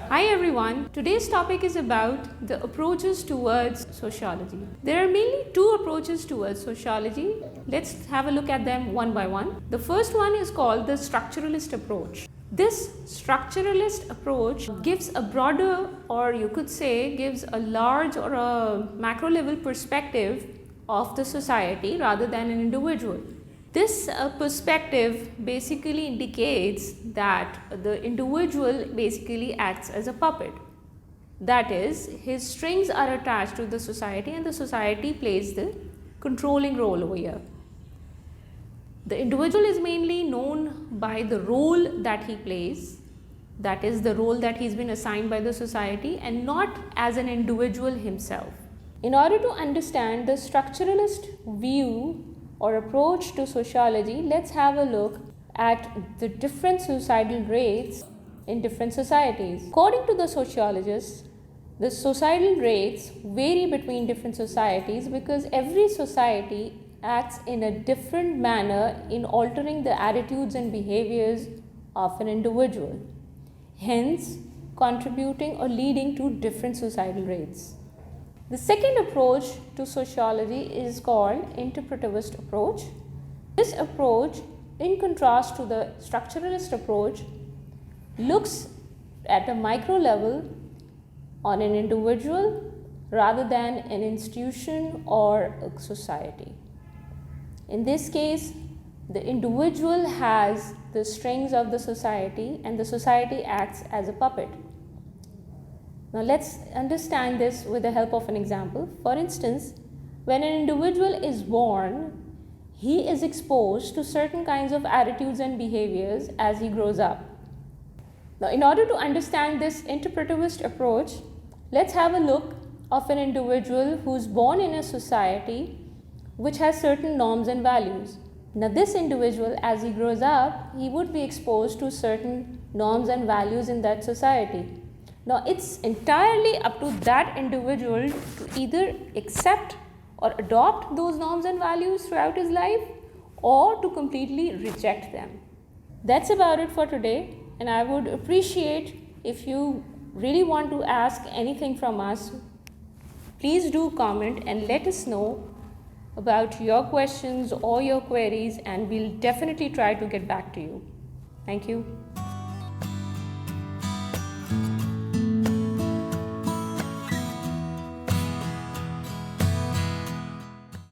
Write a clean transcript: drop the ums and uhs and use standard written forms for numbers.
Hi everyone, today's topic is about the approaches towards sociology. There are mainly two approaches towards sociology. Let's have a look at them one by one. The first one is called the structuralist approach. This structuralist approach gives a broader, or you could say gives a large or a macro level perspective of the society rather than an individual. This perspective basically indicates that the individual basically acts as a puppet. That is, his strings are attached to the society and the society plays the controlling role over here. The individual is mainly known by the role that he plays, that is the role that he's been assigned by the society, and not as an individual himself. In order to understand the structuralist view or approach to sociology, let's have a look at the different suicidal rates in different societies. According to the sociologists, the suicidal rates vary between different societies because every society acts in a different manner in altering the attitudes and behaviors of an individual, hence contributing or leading to different suicidal rates. The second approach to sociology is called interpretivist approach. This approach, in contrast to the structuralist approach, looks at a micro level on an individual rather than an institution or a society. In this case, the individual has the strings of the society and the society acts as a puppet. Now let's understand this with the help of an example. For instance, when an individual is born, he is exposed to certain kinds of attitudes and behaviors as he grows up. Now, in order to understand this interpretivist approach, let's have a look of an individual who's born in a society which has certain norms and values. Now, this individual, as he grows up, he would be exposed to certain norms and values in that society. Now, it's entirely up to that individual to either accept or adopt those norms and values throughout his life or to completely reject them. That's about it for today, and I would appreciate if you really want to ask anything from us, please do comment and let us know about your questions or your queries, and we'll definitely try to get back to you. Thank you.